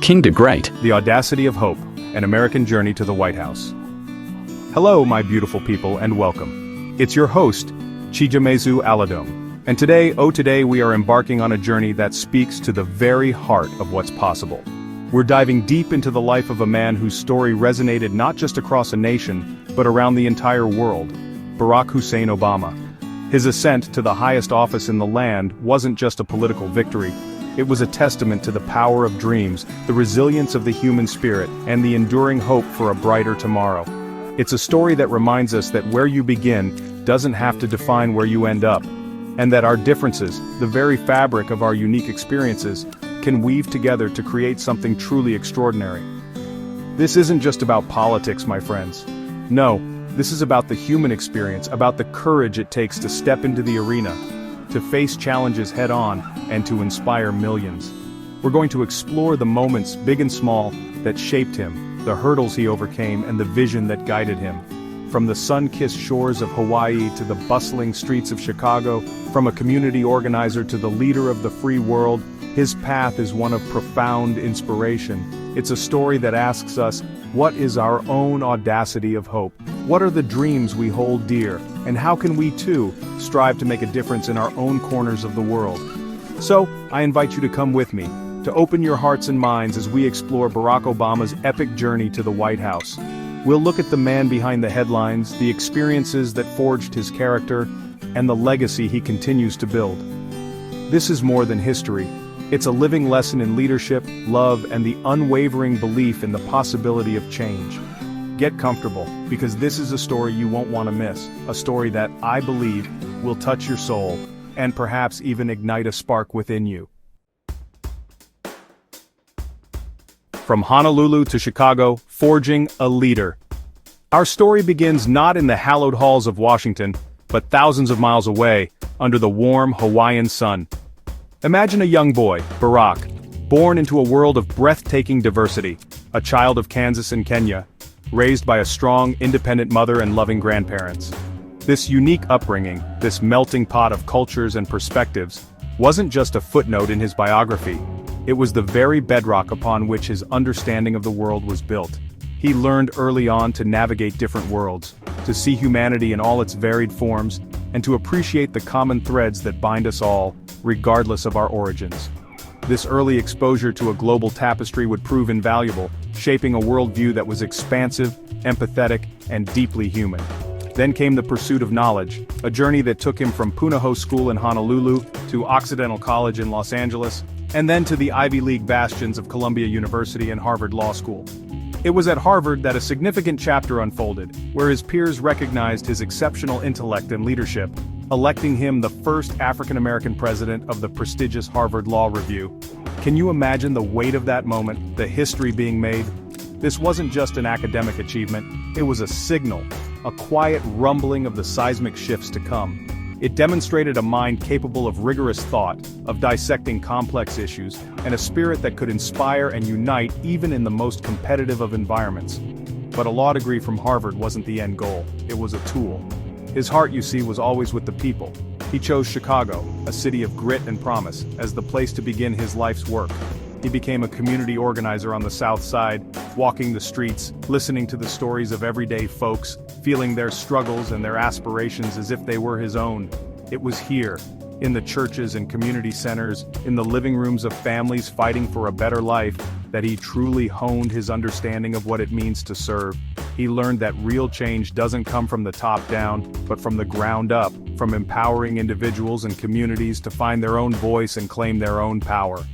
king to great. The Audacity of Hope, an American Journey to the White House. Hello, my beautiful people, and welcome. It's your host, Chijamezu Aladome. And today we are embarking on a journey that speaks to the very heart of what's possible. We're diving deep into the life of a man whose story resonated not just across a nation, but around the entire world, Barack Hussein Obama. His ascent to the highest office in the land wasn't just a political victory. It was a testament to the power of dreams, the resilience of the human spirit, and the enduring hope for a brighter tomorrow. It's a story that reminds us that where you begin doesn't have to define where you end up, and that our differences, the very fabric of our unique experiences, can weave together to create something truly extraordinary. This isn't just about politics, my friends. No, this is about the human experience, about the courage it takes to step into the arena, to face challenges head-on, and to inspire millions. We're going to explore the moments, big and small, that shaped him, the hurdles he overcame, and the vision that guided him. From the sun-kissed shores of Hawaii to the bustling streets of Chicago, from a community organizer to the leader of the free world, his path is one of profound inspiration. It's a story that asks us, what is our own audacity of hope? What are the dreams we hold dear? And how can we, too, strive to make a difference in our own corners of the world? So, I invite you to come with me, to open your hearts and minds as we explore Barack Obama's epic journey to the White House. We'll look at the man behind the headlines, the experiences that forged his character, and the legacy he continues to build. This is more than history. It's a living lesson in leadership, love, and the unwavering belief in the possibility of change. Get comfortable, because this is a story you won't want to miss, a story that, I believe, will touch your soul, and perhaps even ignite a spark within you. From Honolulu to Chicago, forging a leader. Our story begins not in the hallowed halls of Washington, but thousands of miles away, under the warm Hawaiian sun. Imagine a young boy, Barack, born into a world of breathtaking diversity, a child of Kansas and Kenya, raised by a strong, independent mother and loving grandparents. This unique upbringing, this melting pot of cultures and perspectives, wasn't just a footnote in his biography. It was the very bedrock upon which his understanding of the world was built. He learned early on to navigate different worlds, to see humanity in all its varied forms, and to appreciate the common threads that bind us all, regardless of our origins. This early exposure to a global tapestry would prove invaluable, shaping a worldview that was expansive, empathetic, and deeply human. Then came the pursuit of knowledge, a journey that took him from Punahou School in Honolulu to Occidental College in Los Angeles, and then to the Ivy League bastions of Columbia University and Harvard Law School. It was at Harvard that a significant chapter unfolded, where his peers recognized his exceptional intellect and leadership, electing him the first African-American president of the prestigious Harvard Law Review. Can you imagine the weight of that moment, the history being made? This wasn't just an academic achievement, it was a signal, a quiet rumbling of the seismic shifts to come. It demonstrated a mind capable of rigorous thought, of dissecting complex issues, and a spirit that could inspire and unite even in the most competitive of environments. But a law degree from Harvard wasn't the end goal, it was a tool. His heart, you see, was always with the people. He chose Chicago, a city of grit and promise, as the place to begin his life's work. He became a community organizer on the Southside, walking the streets, listening to the stories of everyday folks, feeling their struggles and their aspirations as if they were his own. It was here, in the churches and community centers, in the living rooms of families fighting for a better life, that he truly honed his understanding of what it means to serve. He learned that real change doesn't come from the top down, but from the ground up, from empowering individuals and communities to find their own voice and claim their own power.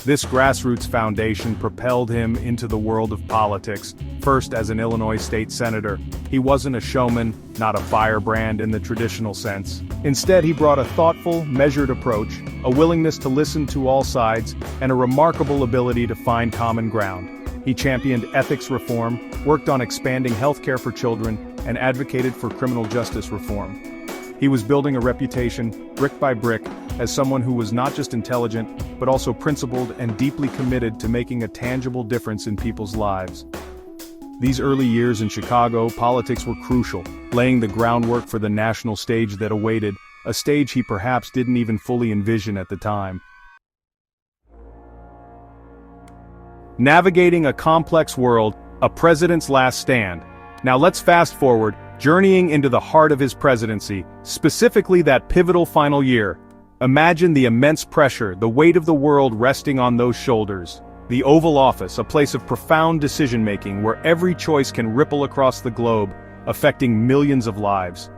This grassroots foundation propelled him into the world of politics, first as an Illinois state senator. He wasn't a showman, not a firebrand in the traditional sense. Instead, he brought a thoughtful, measured approach, a willingness to listen to all sides, and a remarkable ability to find common ground. He championed ethics reform, worked on expanding healthcare for children, and advocated for criminal justice reform. He was building a reputation, brick by brick, as someone who was not just intelligent, but also principled and deeply committed to making a tangible difference in people's lives. These early years in Chicago, politics were crucial, laying the groundwork for the national stage that awaited, a stage he perhaps didn't even fully envision at the time. Navigating a complex world, a president's last stand. Now let's fast forward, journeying into the heart of his presidency, specifically that pivotal final year. Imagine the immense pressure, the weight of the world resting on those shoulders. The Oval Office, a place of profound decision-making where every choice can ripple across the globe, affecting millions of lives.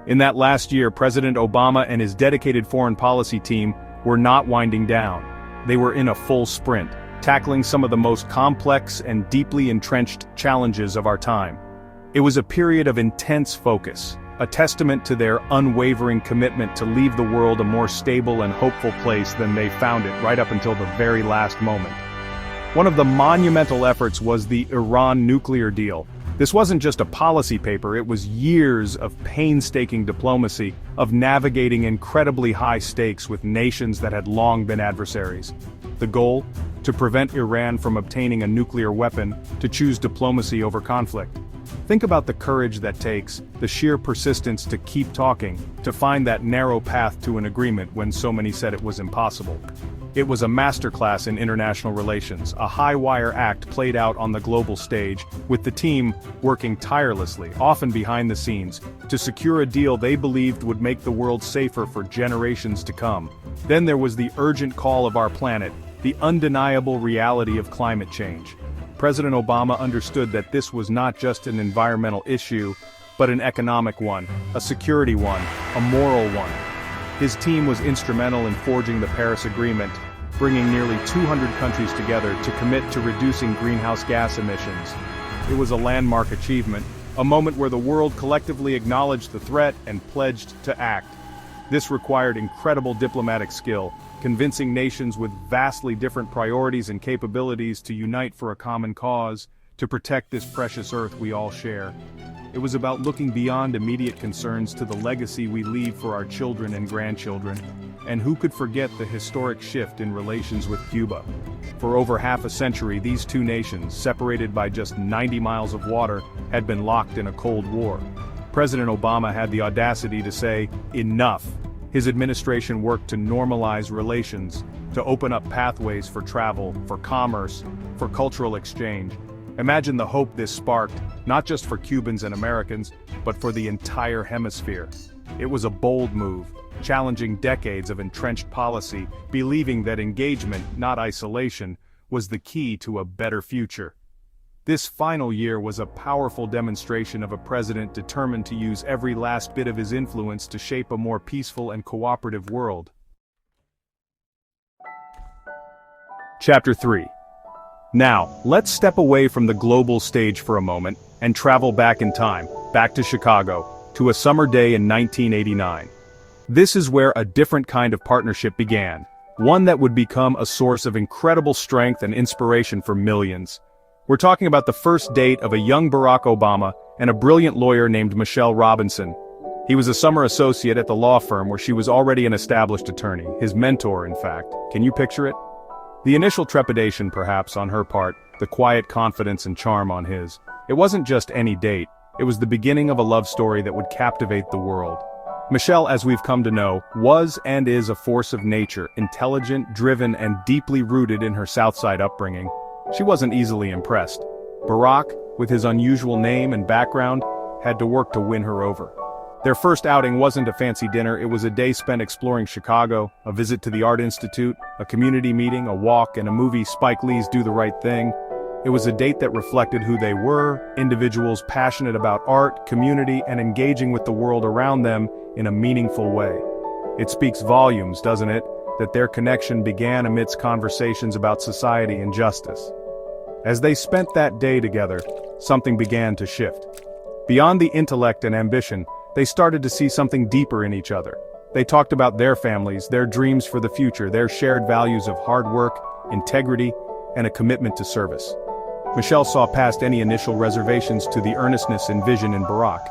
In that last year, President Obama and his dedicated foreign policy team were not winding down. They were in a full sprint, tackling some of the most complex and deeply entrenched challenges of our time. It was a period of intense focus, a testament to their unwavering commitment to leave the world a more stable and hopeful place than they found it right up until the very last moment. One of the monumental efforts was the Iran nuclear deal. This wasn't just a policy paper, it was years of painstaking diplomacy, of navigating incredibly high stakes with nations that had long been adversaries. The goal? To prevent Iran from obtaining a nuclear weapon, to choose diplomacy over conflict. Think about the courage that takes, the sheer persistence to keep talking, to find that narrow path to an agreement when so many said it was impossible. It was a masterclass in international relations, a high-wire act played out on the global stage, with the team working tirelessly, often behind the scenes, to secure a deal they believed would make the world safer for generations to come. Then there was the urgent call of our planet, the undeniable reality of climate change. President Obama understood that this was not just an environmental issue, but an economic one, a security one, a moral one. His team was instrumental in forging the Paris Agreement, bringing nearly 200 countries together to commit to reducing greenhouse gas emissions. It was a landmark achievement, a moment where the world collectively acknowledged the threat and pledged to act. This required incredible diplomatic skill, convincing nations with vastly different priorities and capabilities to unite for a common cause, to protect this precious earth we all share. It was about looking beyond immediate concerns to the legacy we leave for our children and grandchildren. And who could forget the historic shift in relations with Cuba? For over half a century, these two nations, separated by just 90 miles of water, had been locked in a Cold War. President Obama had the audacity to say, "Enough." His administration worked to normalize relations, to open up pathways for travel, for commerce, for cultural exchange. Imagine the hope this sparked, not just for Cubans and Americans, but for the entire hemisphere. It was a bold move, challenging decades of entrenched policy, believing that engagement, not isolation, was the key to a better future. This final year was a powerful demonstration of a president determined to use every last bit of his influence to shape a more peaceful and cooperative world. Chapter 3. Now, let's step away from the global stage for a moment and travel back in time, back to Chicago, to a summer day in 1989. This is where a different kind of partnership began, one that would become a source of incredible strength and inspiration for millions. We're talking about the first date of a young Barack Obama and a brilliant lawyer named Michelle Robinson. He was a summer associate at the law firm where she was already an established attorney, his mentor in fact. Can you picture it? The initial trepidation perhaps on her part, the quiet confidence and charm on his. It wasn't just any date, it was the beginning of a love story that would captivate the world. Michelle, as we've come to know, was and is a force of nature, intelligent, driven, and deeply rooted in her Southside upbringing. She wasn't easily impressed. Barack, with his unusual name and background, had to work to win her over. Their first outing wasn't a fancy dinner, it was a day spent exploring Chicago, a visit to the Art Institute, a community meeting, a walk, and a movie, Spike Lee's Do the Right Thing. It was a date that reflected who they were, individuals passionate about art, community, and engaging with the world around them in a meaningful way. It speaks volumes, doesn't it, that their connection began amidst conversations about society and justice. As they spent that day together, something began to shift. Beyond the intellect and ambition, they started to see something deeper in each other. They talked about their families, their dreams for the future, their shared values of hard work, integrity, and a commitment to service. Michelle saw past any initial reservations to the earnestness and vision in Barack.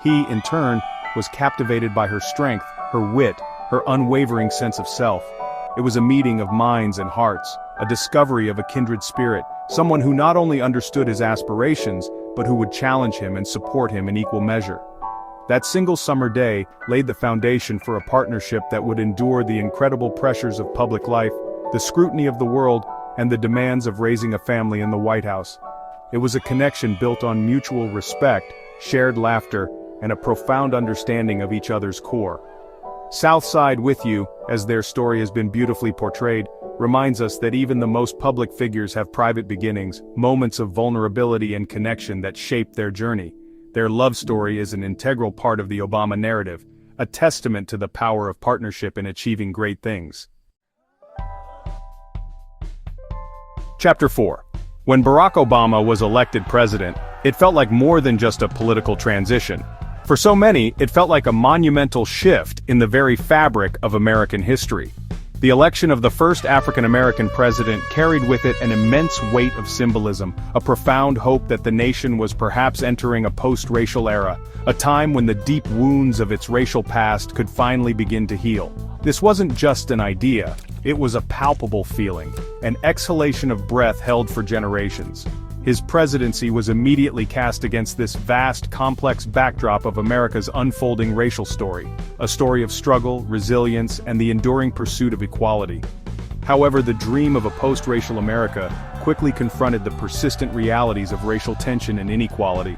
He, in turn, was captivated by her strength, her wit, her unwavering sense of self. It was a meeting of minds and hearts, a discovery of a kindred spirit, someone who not only understood his aspirations, but who would challenge him and support him in equal measure. That single summer day laid the foundation for a partnership that would endure the incredible pressures of public life, the scrutiny of the world, and the demands of raising a family in the White House. It was a connection built on mutual respect, shared laughter, and a profound understanding of each other's core. Southside with You, as their story has been beautifully portrayed, reminds us that even the most public figures have private beginnings, moments of vulnerability and connection that shape their journey. Their love story is an integral part of the Obama narrative, a testament to the power of partnership in achieving great things. Chapter 4. When Barack Obama was elected president, it felt like more than just a political transition. For so many, it felt like a monumental shift in the very fabric of American history. The election of the first African-American president carried with it an immense weight of symbolism, a profound hope that the nation was perhaps entering a post-racial era, a time when the deep wounds of its racial past could finally begin to heal. This wasn't just an idea, it was a palpable feeling, an exhalation of breath held for generations. His presidency was immediately cast against this vast, complex backdrop of America's unfolding racial story, a story of struggle, resilience, and the enduring pursuit of equality. However, the dream of a post-racial America quickly confronted the persistent realities of racial tension and inequality.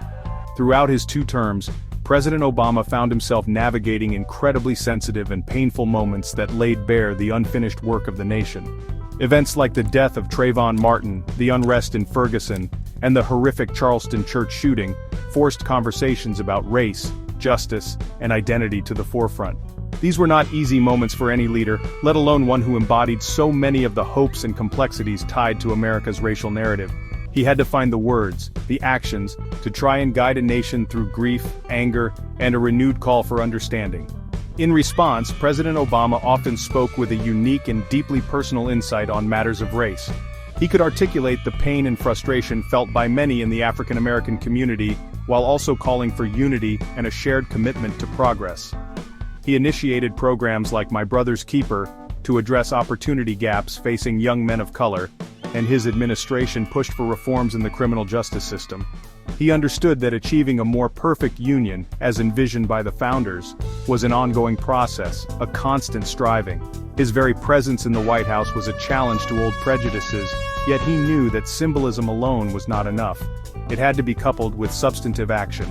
Throughout his 2 terms, President Obama found himself navigating incredibly sensitive and painful moments that laid bare the unfinished work of the nation. Events like the death of Trayvon Martin, the unrest in Ferguson, and the horrific Charleston church shooting forced conversations about race, justice, and identity to the forefront. These were not easy moments for any leader, let alone one who embodied so many of the hopes and complexities tied to America's racial narrative. He had to find the words, the actions, to try and guide a nation through grief, anger, and a renewed call for understanding. In response, President Obama often spoke with a unique and deeply personal insight on matters of race. He could articulate the pain and frustration felt by many in the African American community, while also calling for unity and a shared commitment to progress. He initiated programs like My Brother's Keeper to address opportunity gaps facing young men of color, and his administration pushed for reforms in the criminal justice system. He understood that achieving a more perfect union, as envisioned by the founders, was an ongoing process, a constant striving. His very presence in the White House was a challenge to old prejudices, yet he knew that symbolism alone was not enough. It had to be coupled with substantive action.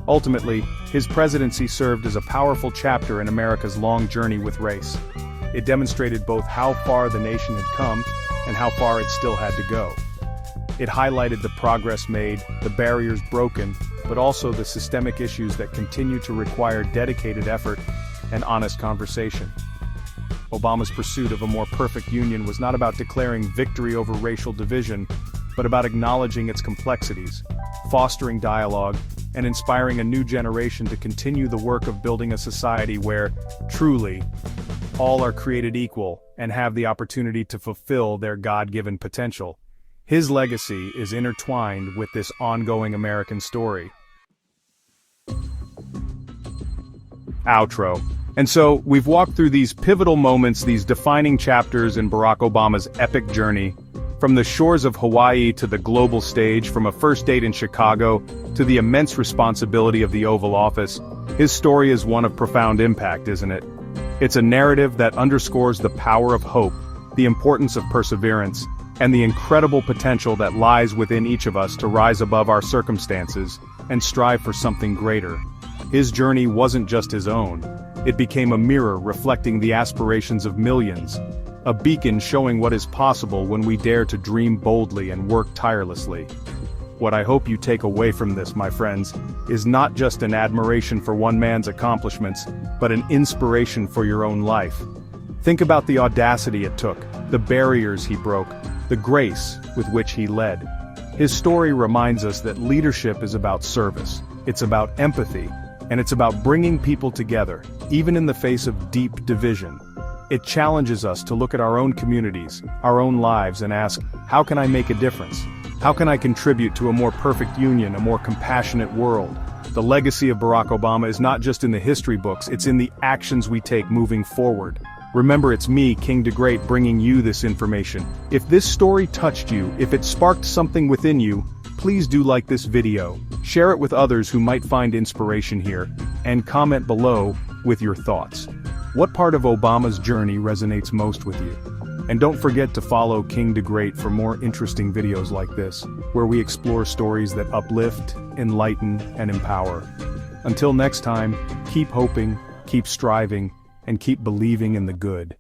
Ultimately, his presidency served as a powerful chapter in America's long journey with race. It demonstrated both how far the nation had come and how far it still had to go. It highlighted the progress made, the barriers broken, but also the systemic issues that continue to require dedicated effort and honest conversation. Obama's pursuit of a more perfect union was not about declaring victory over racial division, but about acknowledging its complexities, fostering dialogue, and inspiring a new generation to continue the work of building a society where, truly, all are created equal and have the opportunity to fulfill their God-given potential. His legacy is intertwined with this ongoing American story. Outro. And so, we've walked through these pivotal moments, these defining chapters in Barack Obama's epic journey, from the shores of Hawaii to the global stage, from a first date in Chicago to the immense responsibility of the Oval Office. His story is one of profound impact, isn't it? It's a narrative that underscores the power of hope, the importance of perseverance, and the incredible potential that lies within each of us to rise above our circumstances and strive for something greater. His journey wasn't just his own. It became a mirror reflecting the aspirations of millions, a beacon showing what is possible when we dare to dream boldly and work tirelessly. What I hope you take away from this, my friends, is not just an admiration for one man's accomplishments, but an inspiration for your own life. Think about the audacity it took, the barriers he broke, the grace with which he led. His story reminds us that leadership is about service, it's about empathy, and it's about bringing people together, even in the face of deep division. It challenges us to look at our own communities, our own lives, and ask, how can I make a difference? How can I contribute to a more perfect union, a more compassionate world? The legacy of Barack Obama is not just in the history books, it's in the actions we take moving forward. Remember, it's me, King DeGreat, bringing you this information. If this story touched you, if it sparked something within you, please do like this video, share it with others who might find inspiration here, and comment below with your thoughts. What part of Obama's journey resonates most with you? And don't forget to follow King to Great for more interesting videos like this, where we explore stories that uplift, enlighten, and empower. Until next time, keep hoping, keep striving, and keep believing in the good.